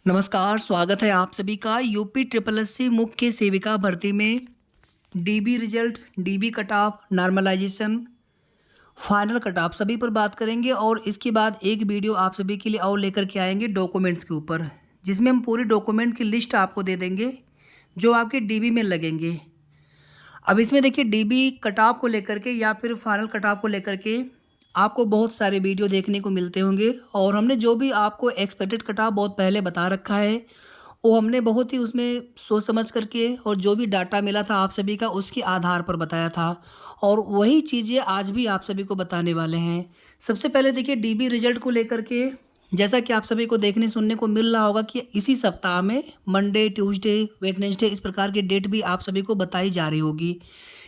नमस्कार, स्वागत है आप सभी का यूपी ट्रिपल एस सी मुख्य सेविका भर्ती में DB result, DB cut off, normalisation, final cut off सभी पर बात करेंगे। और इसके बाद एक वीडियो आप सभी के लिए और लेकर के आएंगे डॉक्यूमेंट्स के ऊपर, जिसमें हम पूरी डॉक्यूमेंट की लिस्ट आपको दे देंगे जो आपके डीबी में लगेंगे। अब इसमें देखिए, डीबी कट ऑफ को लेकर के या फिर फाइनल कट ऑफ को लेकर के आपको बहुत सारे वीडियो देखने को मिलते होंगे। और हमने जो भी आपको एक्सपेक्टेड कट ऑफ बहुत पहले बता रखा है, वो हमने बहुत ही उसमें सोच समझ करके और जो भी डाटा मिला था आप सभी का उसके आधार पर बताया था। और वही चीज़ें आज भी आप सभी को बताने वाले हैं। सबसे पहले देखिए, डीबी रिजल्ट को लेकर के जैसा कि आप सभी को देखने सुनने को मिल रहा होगा कि इसी सप्ताह में मंडे, ट्यूसडे, वेडनेसडे इस प्रकार की डेट भी आप सभी को बताई जा रही होगी।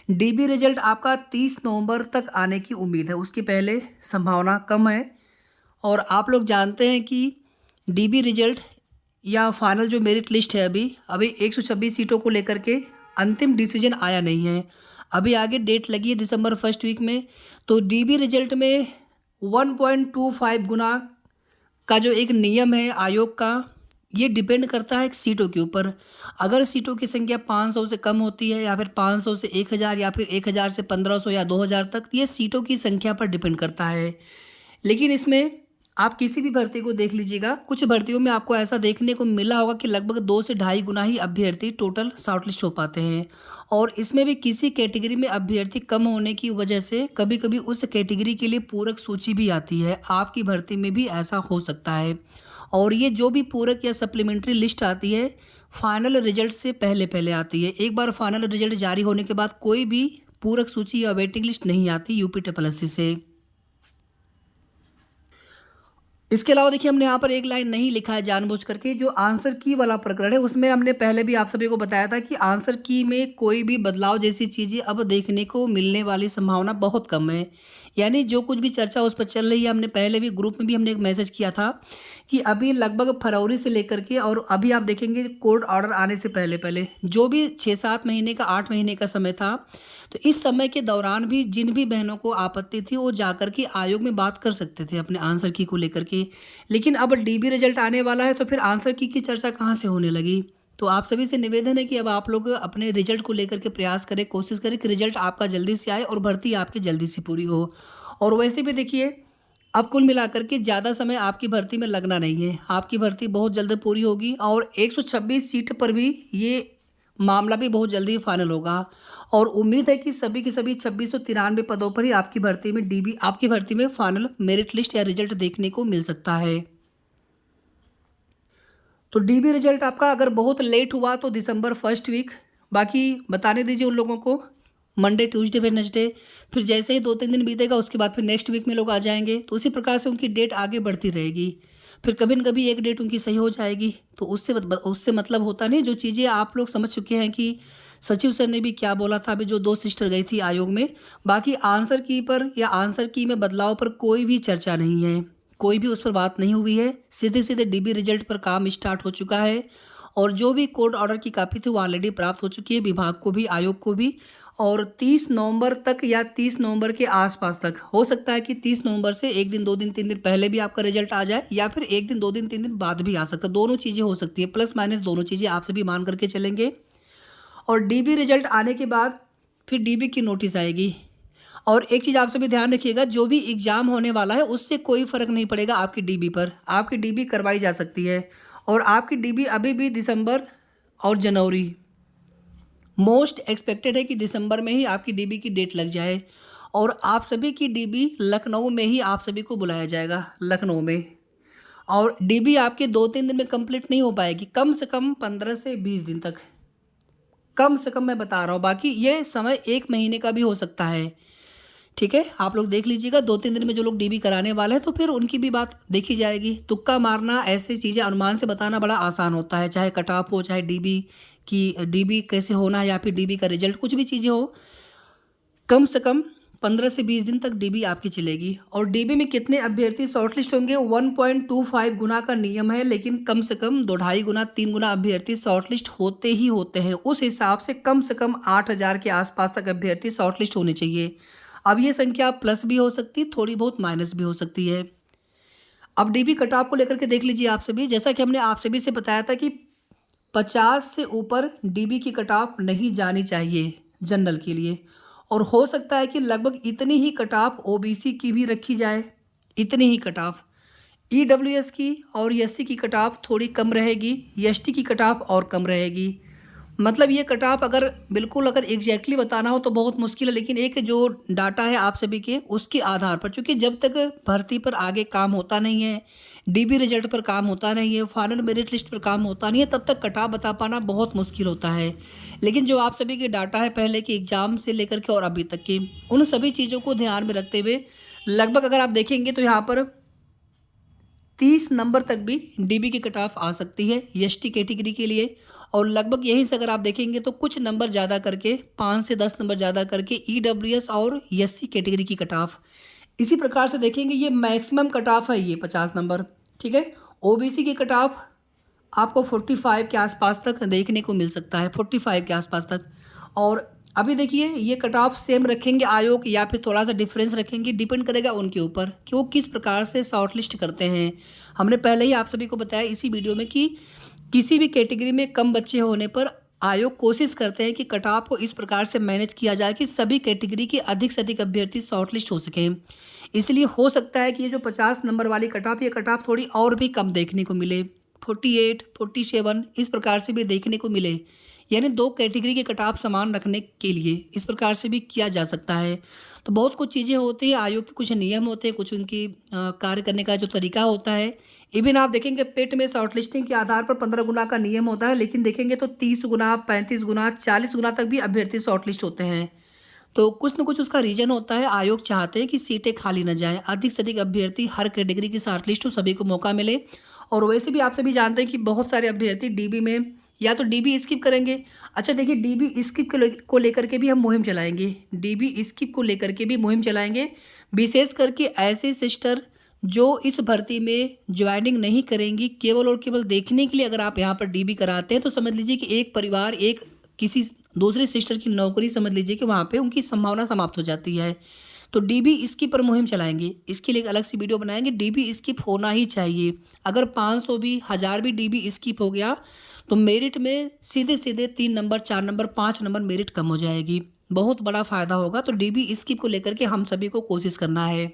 डीबी रिजल्ट आपका 30 नवंबर तक आने की उम्मीद है, उसकी पहले संभावना कम है। और आप लोग जानते हैं कि डीबी रिजल्ट या फाइनल जो मेरिट लिस्ट है, अभी 126 सीटों को लेकर के अंतिम डिसीजन आया नहीं है। अभी आगे डेट लगी है दिसंबर फर्स्ट वीक में। तो डीबी रिजल्ट में 1.25 गुना का जो एक नियम है आयोग का, ये डिपेंड करता है सीटों के ऊपर। अगर सीटों की संख्या 500 से कम होती है या फिर 500 से 1000 या फिर 1000 से 1500 या 2000 तक, ये सीटों की संख्या पर डिपेंड करता है। लेकिन इसमें आप किसी भी भर्ती को देख लीजिएगा, कुछ भर्तियों में आपको ऐसा देखने को मिला होगा कि लगभग 2 से ढाई गुना ही अभ्यर्थी टोटल शॉर्टलिस्ट हो पाते हैं। और इसमें भी किसी कैटेगरी में अभ्यर्थी कम होने की वजह से कभी कभी उस कैटेगरी के लिए पूरक सूची भी आती है। आपकी भर्ती में भी ऐसा हो सकता है। और ये जो भी पूरक या सप्लीमेंट्री लिस्ट आती है, फाइनल रिजल्ट से पहले पहले आती है। एक बार फाइनल रिजल्ट जारी होने के बाद कोई भी पूरक सूची या वेटिंग लिस्ट नहीं आती यूपी ट्रिपल एस सी से। इसके अलावा देखिए, हमने यहाँ पर एक लाइन नहीं लिखा है जानबूझ करके। जो आंसर की वाला प्रकरण है उसमें हमने पहले भी आप सभी को बताया था कि आंसर की में कोई भी बदलाव जैसी चीज़ें अब देखने को मिलने वाली संभावना बहुत कम है। यानी जो कुछ भी चर्चा उस पर चल रही है, हमने पहले भी ग्रुप में भी हमने एक मैसेज किया था कि अभी लगभग फरवरी से लेकर के और अभी आप देखेंगे कोर्ट ऑर्डर आने से पहले पहले जो भी 6-7 महीने का 8 महीने का समय था, तो इस समय के दौरान भी जिन भी बहनों को आपत्ति थी वो जाकर के आयोग में बात कर सकते थे अपने आंसर की को लेकर के। लेकिन अब डीबी रिजल्ट आने वाला है तो फिर आंसर की चर्चा कहाँ से होने लगी। तो आप सभी से निवेदन है कि अब आप लोग अपने रिजल्ट को लेकर के प्रयास करें, कोशिश करें कि रिजल्ट आपका जल्दी से आए और भर्ती आपकी जल्दी से पूरी हो। और वैसे भी देखिए, अब कुल मिलाकर के ज़्यादा समय आपकी भर्ती में लगना नहीं है, आपकी भर्ती बहुत जल्द पूरी होगी। और 126 सीट पर भी ये मामला भी बहुत जल्दी फाइनल होगा। और उम्मीद है कि सभी के सभी 2693 पदों पर ही आपकी भर्ती में डीबी आपकी भर्ती में फाइनल मेरिट लिस्ट या रिजल्ट देखने को मिल सकता है। तो डीबी रिजल्ट आपका अगर बहुत लेट हुआ तो दिसंबर फर्स्ट वीक, बाकी बताने दीजिए उन लोगों को मंडे, ट्यूसडे, वेडनेसडे। फिर जैसे ही 2-3 दिन बीतेगा उसके बाद फिर नेक्स्ट वीक में लोग आ जाएंगे, तो उसी प्रकार से उनकी डेट आगे बढ़ती रहेगी। फिर कभी न कभी एक डेट उनकी सही हो जाएगी। तो उससे मतलब होता नहीं, जो चीज़ें आप लोग समझ चुके हैं कि सचिव सर ने भी क्या बोला था अभी जो 2 सिस्टर गई थी आयोग में। बाकी आंसर की पर या आंसर की में बदलाव पर कोई भी चर्चा नहीं है, कोई भी उस पर बात नहीं हुई है। सीधे सीधे डीबी रिजल्ट पर काम स्टार्ट हो चुका है। और जो भी कोर्ट ऑर्डर की कापी थी वो ऑलरेडी प्राप्त हो चुकी है विभाग को भी, आयोग को भी। और 30 नवंबर तक या 30 नवंबर के आसपास तक हो सकता है कि 30 नवंबर से एक दिन, 2 दिन, 3 दिन पहले भी आपका रिजल्ट आ जाए या फिर एक दिन, 2 दिन, 3 दिन बाद भी आ सकता है। दोनों चीज़ें हो सकती है, प्लस माइनस दोनों चीज़ें आप सभी मान करके चलेंगे। और डीबी रिजल्ट आने के बाद फिर डीबी की नोटिस आएगी। और एक चीज़ आप सभी ध्यान रखिएगा, जो भी एग्ज़ाम होने वाला है उससे कोई फ़र्क नहीं पड़ेगा आपकी डीबी पर। आपकी डीबी करवाई जा सकती है। और आपकी डीबी अभी भी दिसंबर और जनवरी, मोस्ट एक्सपेक्टेड है कि दिसंबर में ही आपकी डीबी की डेट लग जाए। और आप सभी की डीबी लखनऊ में ही आप सभी को बुलाया जाएगा, लखनऊ में। और डीबी आपके 2-3 दिन में कंप्लीट नहीं हो पाएगी, कम से कम 15 से 20 दिन तक, कम से कम मैं बता रहा हूँ। बाकी ये समय 1 महीने का भी हो सकता है। ठीक है, आप लोग देख लीजिएगा 2-3 दिन में जो लोग डीबी कराने वाले हैं तो फिर उनकी भी बात देखी जाएगी। तुक्का मारना, ऐसी चीज़ें अनुमान से बताना बड़ा आसान होता है, चाहे कट ऑफ हो, चाहे डीबी कैसे होना है या फिर डीबी का रिजल्ट, कुछ भी चीज़ें हो। कम से कम 15 से 20 दिन तक डीबी आपकी चलेगी। और डीबी में कितने अभ्यर्थी शॉर्टलिस्ट होंगे, 1.25 गुना का नियम है, लेकिन कम से कम 2-2.5 गुना, 3 गुना अभ्यर्थी शॉर्टलिस्ट होते ही होते हैं। उस हिसाब से कम 8000 के आसपास तक अभ्यर्थी शॉर्टलिस्ट होने चाहिए। अब ये संख्या प्लस भी हो सकती है, थोड़ी बहुत माइनस भी हो सकती है। अब डीबी कट ऑफ को लेकर के देख लीजिए आप सभी, जैसा कि हमने आप सभी से बताया था कि 50 से ऊपर डीबी की कट ऑफ नहीं जानी चाहिए जनरल के लिए, और हो सकता है कि लगभग इतनी ही कट ऑफ ओबीसी की भी रखी जाए, इतनी ही कट ऑफ। ईडब्ल्यूएस की और एससी की कट ऑफ थोड़ी कम रहेगी, एसटी की कट ऑफ और कम रहेगी। मतलब ये कट ऑफ अगर बिल्कुल अगर एग्जैक्टली बताना हो तो बहुत मुश्किल है, लेकिन एक जो डाटा है आप सभी के उसके आधार पर, चूँकि जब तक भर्ती पर आगे काम होता नहीं है, डीबी रिजल्ट पर काम होता नहीं है, फाइनल मेरिट लिस्ट पर काम होता नहीं है, तब तक कट ऑफ बता पाना बहुत मुश्किल होता है। लेकिन जो आप सभी के डाटा है पहले के एग्ज़ाम से लेकर के और अभी तक के, उन सभी चीज़ों को ध्यान में रखते हुए लगभग अगर आप देखेंगे तो यहाँ पर 30 नंबर तक भी डीबी की कट ऑफ आ सकती है एसटी कैटेगरी के लिए, और लगभग यहीं से अगर आप देखेंगे तो कुछ नंबर ज़्यादा करके 5 से 10 नंबर ज़्यादा करके ईडब्ल्यूएस और एससी कैटेगरी की कट ऑफ। इसी प्रकार से देखेंगे ये मैक्सिमम कट ऑफ है, ये 50 नंबर, ठीक है। ओबीसी की कट ऑफ आपको 45 के आसपास तक देखने को मिल सकता है, 45 के आसपास तक। और अभी देखिए ये कट ऑफ सेम रखेंगे आयोग या फिर थोड़ा सा डिफरेंस रखेंगे, डिपेंड करेगा उनके ऊपर कि वो किस प्रकार से शॉर्ट लिस्ट करते हैं। हमने पहले ही आप सभी को बताया इसी वीडियो में कि किसी भी कैटेगरी में कम बच्चे होने पर आयोग कोशिश करते हैं कि कट ऑफ को इस प्रकार से मैनेज किया जाए कि सभी कैटेगरी के अधिक से अधिक अभ्यर्थी शॉर्ट लिस्ट हो सकें। इसलिए हो सकता है कि ये जो 50 नंबर वाली कट ऑफ, ये कट ऑफ थोड़ी और भी कम देखने को मिले, 48, 47 इस प्रकार से भी देखने को मिले, यानी दो कैटेगरी के कट ऑफ समान रखने के लिए इस प्रकार से भी किया जा सकता है। तो बहुत कुछ चीज़ें होती हैं, आयोग के कुछ नियम होते हैं, कुछ उनकी कार्य करने का जो तरीका होता है। इवन आप देखेंगे पेट में शॉर्ट लिस्टिंग के आधार पर 15 गुना का नियम होता है, लेकिन देखेंगे तो 30 गुना, 35 गुना, 40 गुना तक भी अभ्यर्थी शॉर्ट लिस्ट होते हैं। तो कुछ न कुछ उसका रीजन होता है। आयोग चाहते हैं कि सीटें खाली न जाएँ, अधिक से अधिक अभ्यर्थी हर कैटेगरी की शॉर्ट लिस्ट हो, सभी को मौका मिले। और वैसे भी आप सभी जानते हैं कि बहुत सारे अभ्यर्थी डीबी में या तो डीबी स्किप करेंगे। अच्छा देखिए, डीबी स्किप को लेकर के भी हम मुहिम चलाएंगे, डीबी स्किप को लेकर के भी मुहिम चलाएंगे, विशेष करके ऐसे सिस्टर जो इस भर्ती में ज्वाइनिंग नहीं करेंगी, केवल और केवल देखने के लिए अगर आप यहाँ पर डीबी कराते हैं तो समझ लीजिए कि एक परिवार, एक किसी दूसरे सिस्टर की नौकरी समझ लीजिए कि वहाँ पे उनकी संभावना समाप्त हो जाती है। तो डीबी स्किप पर मुहिम चलाएंगे, इसके लिए एक अलग सी वीडियो बनाएंगे। डीबी स्किप होना ही चाहिए। अगर 500 भी, 1000 भी डीबी स्किप हो गया तो मेरिट में सीधे सीधे 3 नंबर, 4 नंबर, 5 नंबर मेरिट कम हो जाएगी, बहुत बड़ा फ़ायदा होगा। तो डीबी स्किप को लेकर के हम सभी को कोशिश करना है।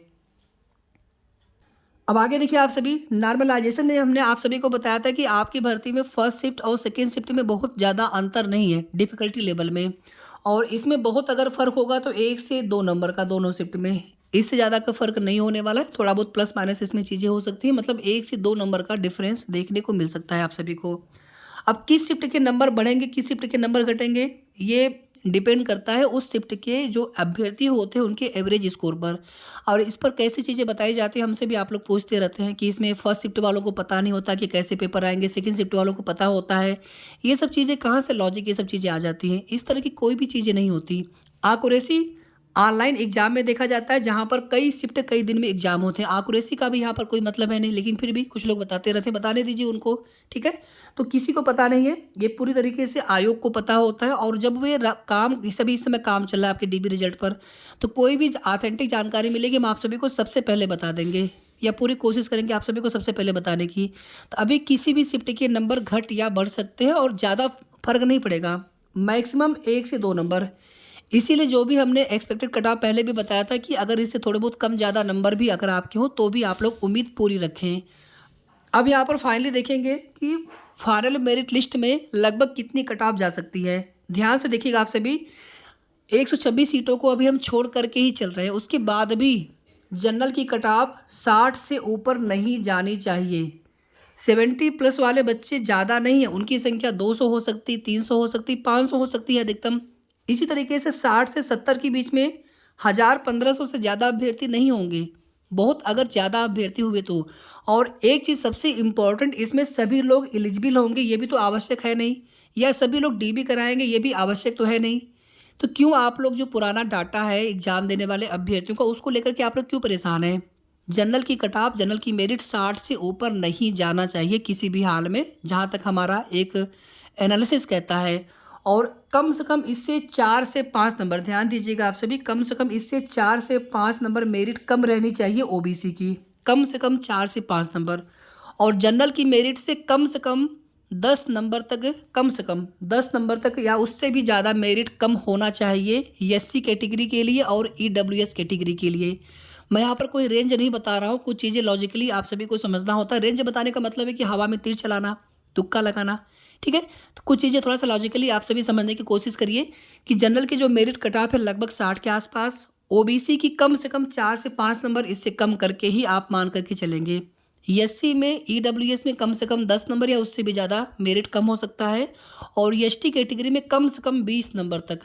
अब आगे देखिए आप सभी, नॉर्मलाइजेशन में हमने आप सभी को बताया था कि आपकी भर्ती में फर्स्ट शिफ्ट और सेकेंड शिफ्ट में बहुत ज़्यादा अंतर नहीं है डिफ़िकल्टी लेवल में, और इसमें बहुत अगर फ़र्क होगा तो 1 से 2 नंबर का दोनों शिफ्ट में, इससे ज़्यादा का फ़र्क नहीं होने वाला है। थोड़ा बहुत प्लस माइनस इसमें चीज़ें हो सकती हैं, मतलब 1 से 2 नंबर का डिफरेंस देखने को मिल सकता है आप सभी को। अब किस शिफ्ट के नंबर बढ़ेंगे, किस शिफ्ट के नंबर घटेंगे, ये डिपेंड करता है उस शिफ्ट के जो अभ्यर्थी होते हैं उनके एवरेज स्कोर पर। और इस पर कैसी चीज़ें बताई जाती हैं, हमसे भी आप लोग पूछते रहते हैं कि इसमें फर्स्ट शिफ्ट वालों को पता नहीं होता कि कैसे पेपर आएंगे, सेकंड शिफ्ट वालों को पता होता है। ये सब चीज़ें कहाँ से लॉजिक, ये सब चीज़ें आ जाती हैं। इस तरह की कोई भी चीज़ें नहीं होती। एक्यूरेसी ऑनलाइन एग्जाम में देखा जाता है, जहाँ पर कई शिफ्ट कई दिन में एग्जाम होते हैं। एक्यूरेसी का भी यहाँ पर कोई मतलब है नहीं, लेकिन फिर भी कुछ लोग बताते रहते हैं, बताने दीजिए उनको, ठीक है। तो किसी को पता नहीं है, ये पूरी तरीके से आयोग को पता होता है। और जब वे काम, सभी इस समय काम चल रहा है आपके डीबी रिजल्ट पर, तो कोई भी ऑथेंटिक जानकारी मिलेगी हम आप सभी को सबसे पहले बता देंगे, या पूरी कोशिश करेंगे आप सभी को सबसे पहले बताने की। तो अभी किसी भी शिफ्ट के नंबर घट या बढ़ सकते हैं और ज़्यादा फर्क नहीं पड़ेगा, मैक्सिमम 1 से 2 नंबर। इसीलिए जो भी हमने एक्सपेक्टेड कट ऑफ पहले भी बताया था कि अगर इससे थोड़े बहुत कम ज़्यादा नंबर भी अगर आपके हो तो भी आप लोग उम्मीद पूरी रखें। अब यहाँ पर फाइनली देखेंगे कि फाइनल मेरिट लिस्ट में लगभग कितनी कट ऑफ जा सकती है। ध्यान से देखिएगा आप सभी, 126 सीटों को अभी हम छोड़ करके ही चल रहे हैं, उसके बाद भी जनरल की कट ऑफ 60 से ऊपर नहीं जानी चाहिए। 70 प्लस वाले बच्चे ज़्यादा नहीं है, उनकी संख्या 200 हो सकती, 300 हो सकती, 500 हो सकती है अधिकतम। इसी तरीके से 60 से 70 के बीच में 1000-1500 से ज़्यादा अभ्यर्थी नहीं होंगे, बहुत अगर ज़्यादा अभ्यर्थी हुए तो। और एक चीज़ सबसे इम्पॉर्टेंट, इसमें सभी लोग एलिजिबल होंगे ये भी तो आवश्यक है नहीं, या सभी लोग डीबी कराएंगे ये भी आवश्यक तो है नहीं। तो क्यों आप लोग जो पुराना डाटा है एग्जाम देने वाले अभ्यर्थियों का, उसको लेकर के आप लोग क्यों परेशान हैं। जनरल की कट ऑफ, जनरल की मेरिट 60 से ऊपर नहीं जाना चाहिए किसी भी हाल में, जहाँ तक हमारा एक एनालिसिस कहता है। और कम से कम इससे 4 से 5 नंबर, ध्यान दीजिएगा आप सभी, कम से कम इससे 4 से 5 नंबर मेरिट कम रहनी चाहिए ओबीसी की। कम से कम 4 से 5 नंबर, और जनरल की मेरिट से कम 10 नंबर तक, कम से कम 10 नंबर तक या उससे भी ज़्यादा मेरिट कम होना चाहिए एससी कैटेगरी के लिए और ईडब्ल्यूएस कैटेगरी के लिए। मैं यहाँ पर कोई रेंज नहीं बता रहा हूँ, कुछ चीज़ें लॉजिकली आप सभी को समझना होता है। रेंज बताने का मतलब है कि हवा में तीर चलाना, तुक्का लगाना, ठीक है। तो कुछ चीज़ें थोड़ा सा लॉजिकली आप सभी समझने की कोशिश करिए कि जनरल की जो मेरिट कट ऑफ है लगभग 60 के आसपास, ओबीसी की कम से कम 4 से 5 नंबर, इससे कम करके ही आप मान करके चलेंगे। एससी में ईडब्ल्यूएस में कम से कम 10 नंबर या उससे भी ज़्यादा मेरिट कम हो सकता है, और एसटी कैटेगरी में कम से कम 20 नंबर तक,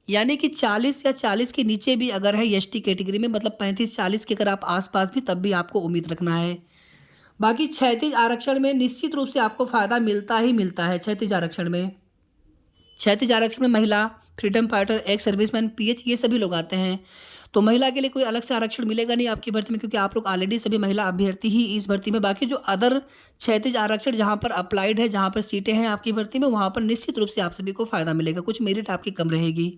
यानी कि 40 या 40 के नीचे भी अगर है एसटी कैटेगरी में, मतलब 35-40 के अगर आप आसपास भी, तब भी आपको उम्मीद रखना है। बाकी क्षैतिज आरक्षण में निश्चित रूप से आपको फ़ायदा मिलता ही मिलता है। क्षैतिज आरक्षण में महिला, freedom fighter, ex serviceman, pH, ये सभी लोग आते हैं। तो महिला के लिए कोई अलग से आरक्षण मिलेगा नहीं आपकी भर्ती में, क्योंकि आप लोग ऑलरेडी सभी महिला अभ्यर्थी ही इस भर्ती में। बाकी जो अदर क्षैतिज आरक्षण जहाँ पर अप्लाइड है, जहाँ पर सीटें हैं आपकी भर्ती में, वहाँ पर निश्चित रूप से आप सभी को फ़ायदा मिलेगा, कुछ मेरिट आपकी कम रहेगी।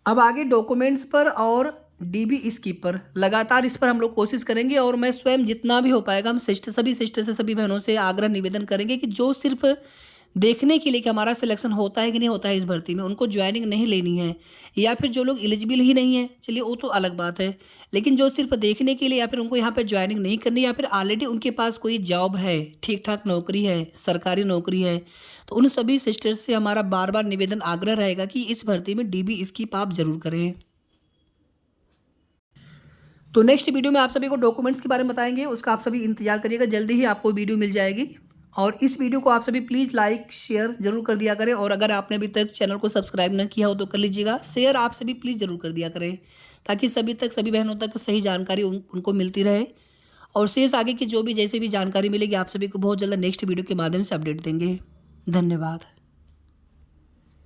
अब आगे डॉक्यूमेंट्स पर और डीबी स्कीप पर लगातार इस पर हम लोग कोशिश करेंगे, और मैं स्वयं जितना भी हो पाएगा हम सभी सिस्टर से, सभी बहनों से आग्रह निवेदन करेंगे कि जो सिर्फ देखने के लिए कि हमारा सिलेक्शन होता है कि नहीं होता है इस भर्ती में, उनको ज्वाइनिंग नहीं लेनी है, या फिर जो लोग एलिजिबल ही नहीं है, चलिए वो तो अलग बात है, लेकिन जो सिर्फ देखने के लिए या फिर उनको यहाँ पर ज्वाइनिंग नहीं करनी, या फिर ऑलरेडी उनके पास कोई जॉब है, ठीक ठाक नौकरी है, सरकारी नौकरी है, तो उन सभी सिस्टर्स से हमारा बार बार निवेदन आग्रह रहेगा कि इस भर्ती में डीबी स्कीप आप जरूर करें। तो नेक्स्ट वीडियो में आप सभी को डॉक्यूमेंट्स के बारे में बताएंगे, उसका आप सभी इंतजार करिएगा, जल्दी ही आपको वीडियो मिल जाएगी। और इस वीडियो को आप सभी प्लीज़ लाइक शेयर जरूर कर दिया करें, और अगर आपने अभी तक चैनल को सब्सक्राइब न किया हो तो कर लीजिएगा। शेयर आप सभी प्लीज़ ज़रूर कर दिया करें, ताकि सभी बहनों तक सही जानकारी उनको मिलती रहे। और शेष आगे की जो भी जैसे भी जानकारी मिलेगी आप सभी को बहुत जल्द नेक्स्ट वीडियो के माध्यम से अपडेट देंगे। धन्यवाद।